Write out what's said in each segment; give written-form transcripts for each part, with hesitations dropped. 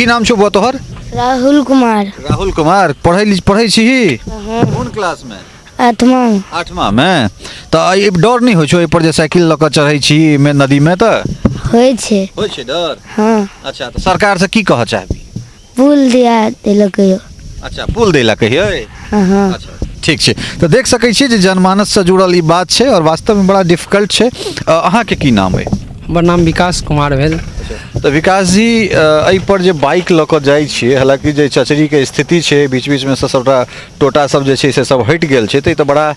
की नाम छौ बुआ तोहर? राहुल कुमार। राहुल कुमार पढ़ै छी कोन क्लास में? आठवां में। तो डर नहीं हो छो पर जे साइकिल लऽ कऽ चढ़ै छी में नदी में? तो होय छे डर। हाँ। अच्छा तो सरकार से की कह चाहबी? पुल दिया देलकै। अच्छा पुल देला कहियो? हाँ। अच्छा ठीक है। तो देख सकै छी जे जनमानस से जुड़ल ई बात है और वास्तव में बड़ा डिफिकल्ट है। अहाँ के की नाम है? हमर नाम विकास कुमार भेल। तो विकास जी एहि पर जे बाइक लऽ कऽ जाइ छियै, हालांकि जे चचरी के स्थिति है बीच बीच में से सबटा टोटा सब जे छै से सब हटि गेल छै, तो बड़ा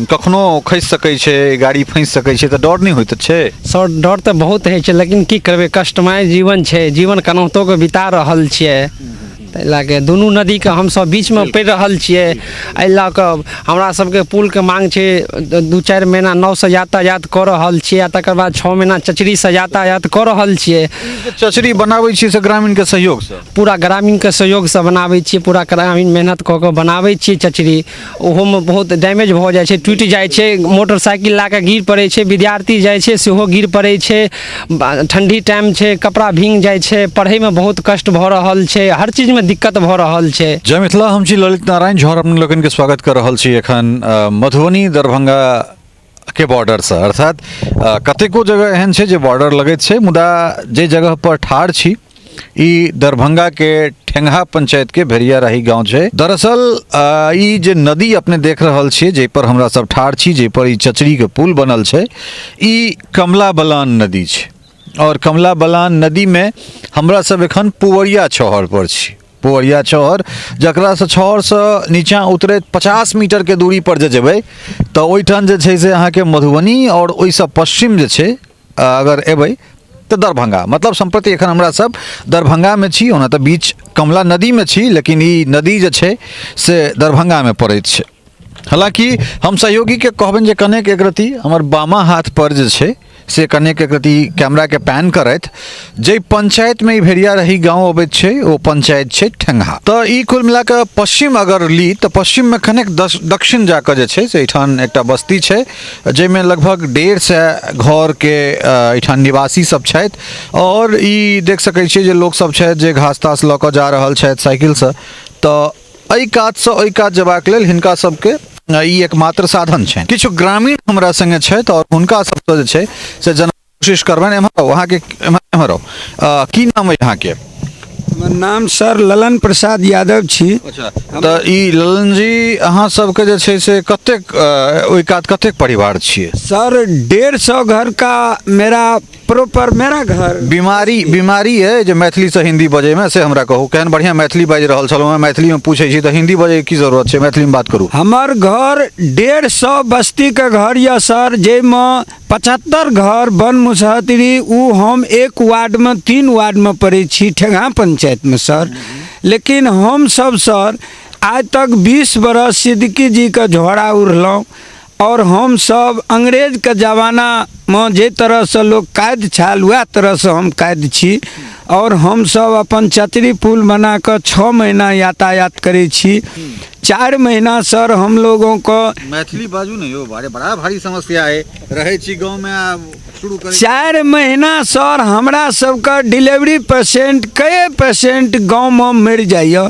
कखनो खसि सकै छै, गाड़ी फंसि सकै छै, तो डर नहीं होइत छै? सर डर तो बहुत है, लेकिन की करबे, कष्टमय जीवन है, जीवन केनाहितो के बिता रहल छियै। ताहि लऽ कऽ दुनू नदी के हम सब बीच में पड़ि रहल छियै। एहि लऽ कऽ हमरा सबके पुल के मांग छै। 2-4 महीना नाव से यातायात कऽ रहल छियै, तकर बाद 6 महीना चचरी से यातायात कऽ रहल छियै। चचरी बनाबै छियै से ग्रामीण के सहयोग से? पूरा ग्रामीण के सहयोग से बनाबै छियै, पूरा ग्रामीण मेहनत कऽ के बनाबै छियै चचरी। ओहो में बहुत डैमेज भऽ जाइ छै, टूटि जाइ छै, मोटरसाइकिल ला के गिर पड़ै छै, विद्यार्थी जाइ छै सेहो गिर पड़ै छै, ठंडी टाइम छै, कपड़ा भींग जाइ छै, पढ़ै में बहुत कष्ट भऽ रहल छै, हर चीज में दिक्कत भऽ रहल छै। जय मिथिला, हम छी ललित नारायण झौर, अपने लोगन के स्वागत कर रहल छी एखन मधुबनी दरभंगा के बॉर्डर से। अर्थात कतेको जगह एहन छै जे बॉर्डर लगैत छै, मुदा जे जगह पर ठाड़ छी ई दरभंगा के ठेंगहा पंचायत के भेड़ियाराही गांव छै। दरअसल ई जे नदी अपने देख रहल छियै, जे पर हमरा सब ठाड़ छी, जे पर ई चचरी के पुल बनल छै, ई कमला बलान नदी छै। और कमला बलान नदी में हमरा सब एखन पुवरिया छहर पर छी। पुवरिया छहर, जकरा से छहर से नीचा उतरे 50 मीटर के दूरी पर जे जेबै तो ओइठान जे छै से अहाँ के मधुबनी और ओइसे पश्चिम जे छै अगर एबै तो दरभंगा। मतलब संप्रति एखन हमरा सब दरभंगा में छी, ओना तो बीच कमला नदी में छी, लेकिन ई नदी जे छै से दरभंगा में पड़ैत छै। हालांकि हम सहयोगी के कहबनि जे कनेक एक रति हमर बामा हाथ पर जे छै से कनेक एक रति कैमरा के पैन करैत, जे पंचायत में भेड़ियाराही गांव अबैत छै ओ पंचायत छै ठेंगहा। तो ई कुल मिला के पश्चिम अगर ली तो पश्चिम में कनेक दक्षिण जाकर जे छै से एठान एकटा बस्ती छै, जेमे लगभग 150 घर के एठान निवासी सब छथि। और ई देख सकै छियै जे लोग सब छथि जे घास तास लऽ कऽ जा रहल छथि साइकिल से। तो एहि कात से ओहि कात जेबाक लेल हिनका सबके ई एकमात्र साधन छै। किछु ग्रामीण हमरा संगे छथि और हुनका सबसे जे छै से जना कोशिश करबनि। एम्हर वहाँ के एम्हर की नाम है यहाँ के? नाम सर ललन प्रसाद यादव छी। अच्छा, तो ई ललन जी अहाँ सबके जे छै से कतेक ओहि कात कतेक परिवार छियै? सर 150 घर का मेरा प्रॉपर मेरा घर। बीमारी है जो मैथिली से हिंदी बजे में, से हमरा कहू केहन बढ़िया मैथिली बाजि रहल छलहुँ हैं, मैथिली में पूछे छी तो हिंदी बजे की जरूरत है, मैथिली में बात करू। हमर घर 150 बस्ती के घर या सर, जेमे 75 घर बन मुसहतरी, उ हम 1 वार्ड में 3 वार्ड में पड़े छी ठेंगहा पंचायत में सर। लेकिन हम सब सर आज तक 20 बरस सिद्दीकी जी का झोड़ा उड़लौं। और हम सब अंग्रेज के जमाना में जे तरह से लोग कैद छाल वह तरह से हम कैद छी। और हम सब अपन चचरी पुल बना कर 6 महीना यातायात करे छी। 4 महीना सर हम लोगों को मैथिली बाजू नहीं हो, बड़ा भारी समस्या है, रहे छी गांव में शुरू करे। 4 महीना सर हमरा सबका डिलीवरी पेशेंट कई पेशेंट गांव में मर जाइए,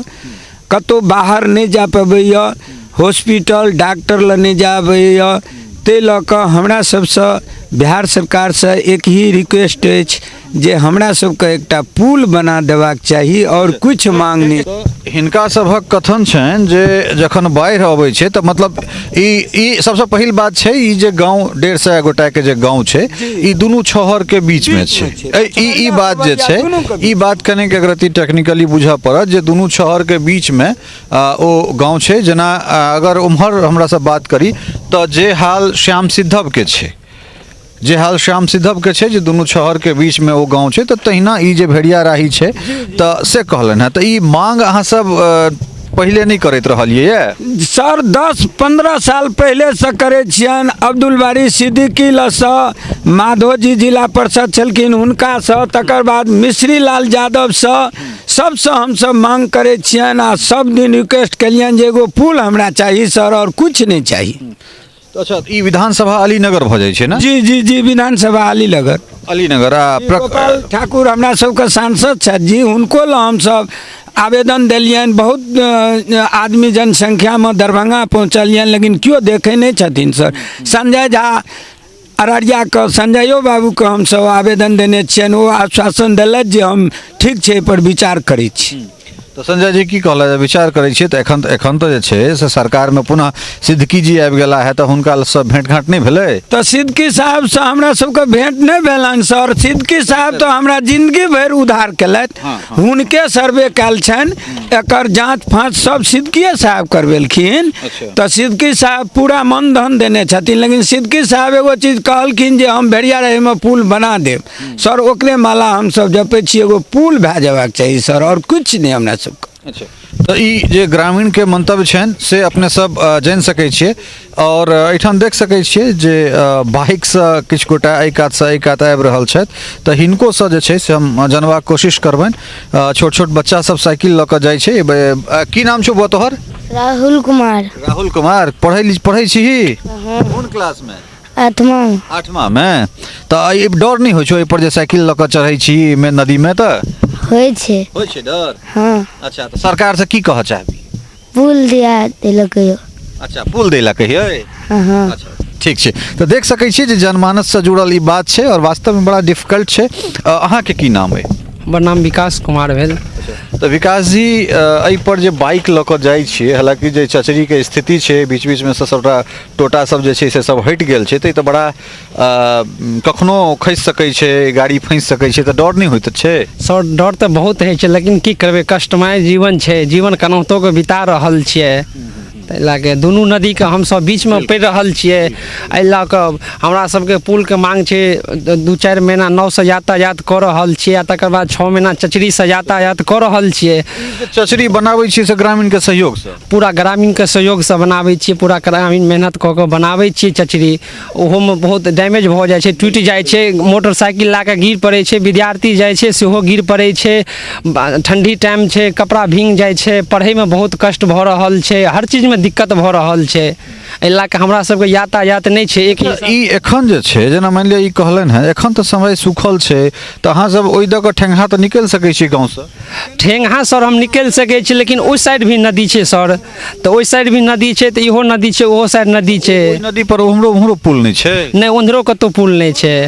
कतो बाहर नहीं जा पबैया, हॉस्पिटल डॉक्टर ल नहीं जाबैया। ते लऽ कऽ हमरा सबसे बिहार सरकार से एक ही रिक्वेस्ट अछि जे हमरा सबके एकटा पुल बना देबाक चाही और कुछ मांग नहीं। हिनका सभक कथन छनि जे जखन बाढ़ि अबै छै तऽ मतलब ई सबसे पहिल बात छै, ई जे गांव 150 गोटा के जे गांव छै ई दुनू छहर के बीच में छै। ई बात जे छै, ई बात कने के अगर टेक्निकली बुझऽ पड़त जे दुनू छहर के बीच में ओ गांव छै। जेना अगर उम्हर हमरा से बात करी तो जे हाल श्याम सिद्धव के छै, जे हाल श्याम सिद्धव के छै, जे दुनू छहर के बीच में वो गांव छै, तो तहिना ई जे भेड़ियाराही छै तो से कहलन है। तो ई मांग अहाँ सब पहले नहीं करैत रहलिए सर? 10-15 साल पहले से करे छियन। अब्दुल बारी सिद्दीकी लसँ माधो जी जिला परिषद छलखिन, हुनका से, तकर बाद मिश्री लाल यादव से, सबसे हम सब मांग करे छियन। आ सब दिन रिक्वेस्ट कलियन जे एगो पुल हमरा चाहिए सर, और कुछ नहीं चाहिए। तो अच्छा ई विधानसभा अलीनगर भऽ जाइ छै ना जी जी जी विधानसभा अलीनगर अलीनगर गोपाल ठाकुर हमरा सबके सांसद छथि जी, हुनको लए हमसब आवेदन देलियनि। बहुत आदमी जनसंख्यामे दरभंगा पहुँचलियनि, लेकिन केओ देखै नहि छथिन सर। संजय झा अररियाके संजयो बाबूके हमसब आवेदन देने छियनि, ओ आश्वासन देलथि जे हम ठीक छै, एहिपर विचार करै छी। तो संजय जी की कहला विचार करै छियै तऽ एखन तऽ जे छै से सरकारमे पुनः सिद्दकी जी आबि गेला है तऽ हुनका सँ भेंट घाट नहि भेलै? तऽ सिद्दकी साहबसँ हमरा सबके भेंट नहि भेलनि सर। सिद्दकी साहब तऽ हमरा जिंदगी भरि उद्धार केलथि, हुनके सर्वे कयल छनि, एकर जाँच फाँच सब सिद्दकीए साहब करवेलखिन। तऽ सिद्दकी साहब पूरा मन धन देने छथिन, लेकिन सिद्दकी साहब एगो चीज कहलखिन जे हम भेड़ियारहीमे पुल बना देब सर, ओकरे माला हमसब जपै छी, एगो पुल भए जेबाक चाही सर, और कुछ नहीं हमरा सबके। अच्छा, तो ई जे ग्रामीण के मंतव्य छनि से अपने सब जानि सकै छियै, और एहिठाम देख सकै छियै जे बाइक से किछु गोटा एहि कात से एहि कात आबि रहल छथि, तऽ हिनको से जे छै से हम जानबाक कोशिश करबनि। छोट छोट बच्चा सब साइकिल लऽ कऽ जाइ छै। की नाम छौ बौ तोहर? राहुल कुमार। राहुल कुमार, पढ़ै छी? कोन क्लास में? 8वां में। तऽ डर नहीं होइ छौ एहि पर जे साइकिल लऽ कऽ चढ़ै छी नदी में? तऽ होइ छै डर। हाँ। अच्छा, तो सरकार से की कहऽ चाहबी? पुल दिया देलकैयो। अच्छा, पुल दै ला कहिए? हाँ। अच्छा, ठीक छै। तऽ देख सकै छियै जे जनमानस से जुड़ल ई बात छै, और वास्तव में बड़ा डिफिकल्ट छै। अहाँके की नाम अइ? हमर नाम विकास कुमार भेल। तऽ विकास जी, एहि पर जे बाइक लऽ कऽ जाइ छियै, हालांकि जे चचरी के स्थिति छै, बीच बीच में से सबटा टोटा सब जे छै से सब हटि गेल छै, तऽ ई तऽ बड़ा कखनो खसि सकै छै, गाड़ी फँसि सकै छै, तऽ डर नहि होइत छै? सर डर तऽ बहुत होइ छै, लेकिन की करबै, कष्टमय जीवन छै, जीवन केनाहितो के बिता रहल छियै। ताहि लऽ कऽ दुनू नदीके हमसब बीचमे पड़ि रहल छियै। एहि लऽ कऽ हमरा सबके पुलके मांग छै। 2-4 महीना नावसँ यातायात कऽ रहल छियै, आ तकर बाद 6 महीना चचरीसँ यातायात कऽ रहल छियै। चचरी बनाबै छियै से ग्रामीणके सहयोगसँ? पूरा ग्रामीणके सहयोगसँ बनाबै छियै, पूरा ग्रामीण मेहनत कऽ कऽ बनाबै छियै चचरी। ओहोमे बहुत डैमेज भऽ जाइ छै, टूटि जाइ छै, मोटरसाइकिल लऽ कऽ गिर पड़ै छै, विद्यार्थी जाइ छै सेहो गिर पड़ै छै, ठंडी टाइम छै, कपड़ा भींग जाइ छै, पढ़ैमे बहुत कष्ट भऽ रहल छै, हर चीजमे दिक्कत भऽ रहल छै। एहि लऽ कऽ हमरा सबके यातायात नहि छै। ई एखन जे छै, जेना मानि लिअ ई कहलनि हैं, एखन तऽ समय सुखल छै, तऽ अहाँ सब ओहि दऽ कऽ ठेंगा तऽ निकलि सकै छी गाँवसँ? ठेंगा सर हम निकलि सकै छी, लेकिन ओहि साइड भी नदी छै सर, तऽ ओहि साइड भी नदी छै, तऽ इहो नदी छै, ओहो साइड नदी छै। ओहि नदी पर उम्हरो पुल नहीं छै? नहीं, उधरो कतौ पुल नहीं छै।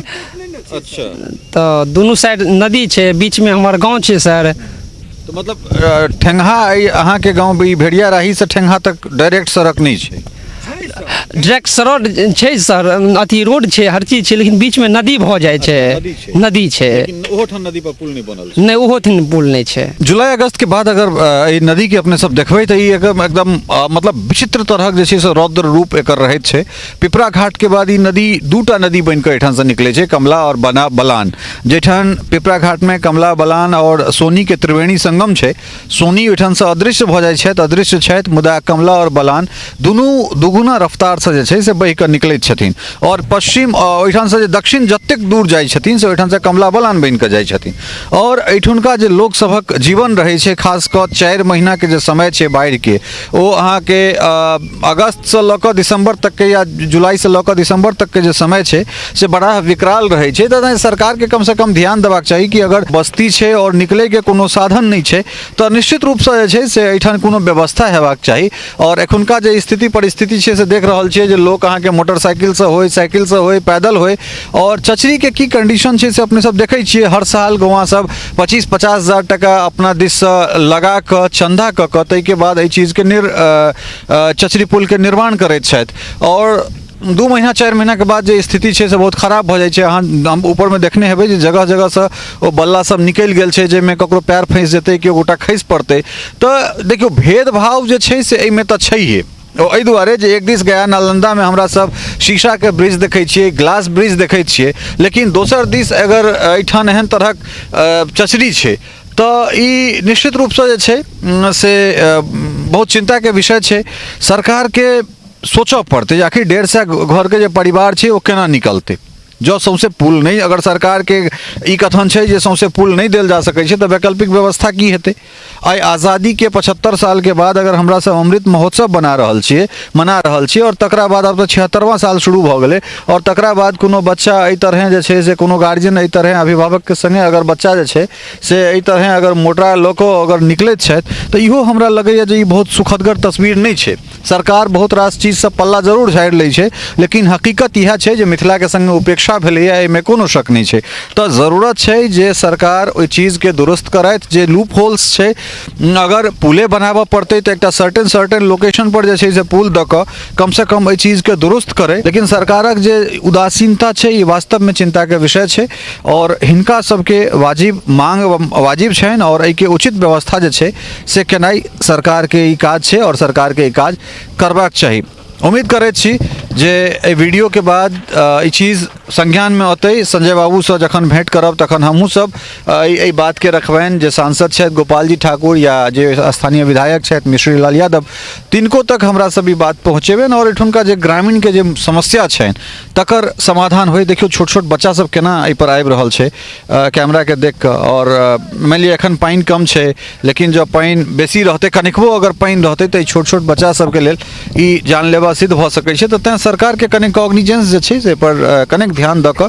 अच्छा, तो दुनू साइड नदी छै, बीच में हमर गांव छै सर। तो मतलब ठेंगा अहाँ के गांव भेड़ियाराही से ठेंगा तक डायरेक्ट सड़क नहीं छै? डायरेक्ट सड़क छै सर, अथी रोड छै, हर चीज छै, लेकिन बीच में नदी भऽ जाइ छै। नदी छै, ओहोठाम नदी पर पुल नहीं बनल छै? नहीं, ओहोठाम पुल नहीं छै। जुलाई अगस्त के बाद अगर ई नदी के अपने सब देखबै तऽ ई एकदम मतलब विचित्र तरहक जे छै से रौद्र रूप एकर रहैत छै। पिपरा घाट के बाद ई नदी दूटा नदी बनि कऽ एहिठाम से निकलै छै, कमला और बलान। जेठान पिपरा घाट में कमला बलान और सोनी के त्रिवेणी संगम छै। सोनी ओहिठाम से अदृश्य भऽ जाइ छथि, अदृश्य छथि, मुदा कमला और बलान दुनू दुगुना रफ्तार से जे छै से बहि कऽ निकलैत छथिन, और पश्चिम ओहिठाम से जे दक्षिण जतेक दूर जाइ छथिन से ओहिठाम से कमला बलान बनि कऽ जाइ छथिन। और एहिठुनका जे लोक सभक जीवन रहै छै, खास कऽ 4 महीना के जे समय छै बाढ़ि के, ओ अहाँके अगस्त से लऽ कऽ दिसंबर तक के, या जुलाई से लऽ कऽ दिसंबर तक के जे समय छै से बड़ा विकराल रहै छै। तऽ सरकार के कम से कम ध्यान देबाक चाही कि अगर बस्ती छै और निकले के कोनो साधन नहीं छै, तऽ निश्चित रूप से जे छै से एहिठाम कोनो व्यवस्था हेबाक चाही। और एखुनका जे स्थिति परिस्थिति छै से देख रहल छियै जे लोक अहाँके मोटरसाइकिल से होय, साइकिल से होय, पैदल होय, और चचरी के की कंडीशन छै से अपने सब देखै छियै। हर साल गौवा सब 25-50 हजार टका अपना दिस से लगा कऽ चंदा कऽ कऽ ताहि के बाद एहि चीज के चचरी पुल के निर्माण करैत छथि, और 2 महीना 4 महीना के बाद जे स्थिति छै से बहुत खराब भऽ जाइ छै। अहाँ हम ऊपर में देखने हेबै जे जगह जगह से ओ बल्ला सब निकलि गेल छै, जाहिमे ककरो पैर फँसि जेतै, केओ गोटा खसि पड़तै। तऽ देखियौ, भेदभाव जे छै से एहिमे तऽ छैहे। एहि दुआरे जे एक दिस गया नालंदा में हमरा सब शीशा के ब्रिज देखै छियै, ग्लास ब्रिज देखै छियै, लेकिन दोसर दिस अगर एहिठाम एहन तरहक चचरी छै तऽ ई निश्चित रूप से जे छै से बहुत चिंता के विषय छै। सरकार के सोचऽ पड़तै आखिर 150 घर के जे परिवार छै ओ केना निकलतै। जो सौंसे पुल नहीं, अगर सरकार के ई कथन छै जे सौंसे पुल नहीं देल जा सकै छै, तो वैकल्पिक व्यवस्था की हेतै? आइ आज़ादी के 75 साल के बाद अगर हमरा सब अमृत महोत्सव मना रहल छियै और तकरा बाद अब तो 76वां साल शुरू भऽ गेलै, और तकरा बाद कोनो बच्चा एहि तरह जे छै से कोनो गार्जियन एहि तरह अभिभावक के संगे अगर बच्चा जे छै से एहि तरह अगर मोटरा लऽ कऽ अगर निकलैत छथि, तऽ इहो हमरा लगैए जे ई बहुत सुखदगर तस्वीर नहीं छै। सरकार बहुत रास चीज सब पल्ला जरूर झाड़ि लै छै, लेकिन हकीकत इएह छै जे मिथिला के संगे उपेक्षा भेलैए, एहिमे कोनो शक नहीं छै। तऽ जरूरत छै जे सरकार ओहि चीज के दुरुस्त करथि, जे लूप होल्स छै, अगर पुले बनाबऽ पड़तै तऽ एकटा सर्टेन लोकेशन पर जे छै से पुल दऽ कऽ कम से कम एहि चीज के दुरुस्त करे। लेकिन सरकारक जे उदासीनता छै ई वास्तव में चिंता के विषय छै, और हिनका सबके वाजिब मांग वाजिब छनि, और एहि के उचित व्यवस्था जे छै से केनाइ सरकार के ई काज छै, और सरकार के ई काज करबाक चाही। उम्मीद करैत छी जे एहि वीडियो के बाद ई चीज संज्ञान में अतै। संजय बाबू से जखन भेंट करब तखन हमहूँ सब एहि बात के रखबनि जे सांसद छथि गोपाल जी ठाकुर या जे स्थानीय विधायक छथि मिश्री लाल यादव, तिनको तक हमरा सब ई बात पहुँचेबनि, और एहिठुनका जे ग्रामीण के जे समस्या छनि तकर समाधान होय। देखियौ छोट छोट बच्चा सब केना एहि पर आबि रहल छै कैमरा के देख कऽ, और मानि लिअ एखन पानि कम छै, लेकिन जब पानि बेसी रहतै, कनिकबो अगर पानि रहतै तऽ ई छोट छोट बच्चा सबके लेल ई जानलेवा सिद्ध भऽ सकै छै। तऽ तेँ सरकार के कनेक कॉग्निजेंस जे छै से पर कनेक ध्यान दऽ कऽ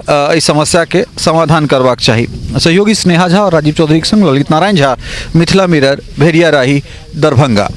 एहि समस्या के समाधान करबाक चाही। सहयोगी स्नेहा झा और राजीव चौधरी के संग ललित नारायण झा, मिथिला मिरर, भेड़िया राही, दरभंगा।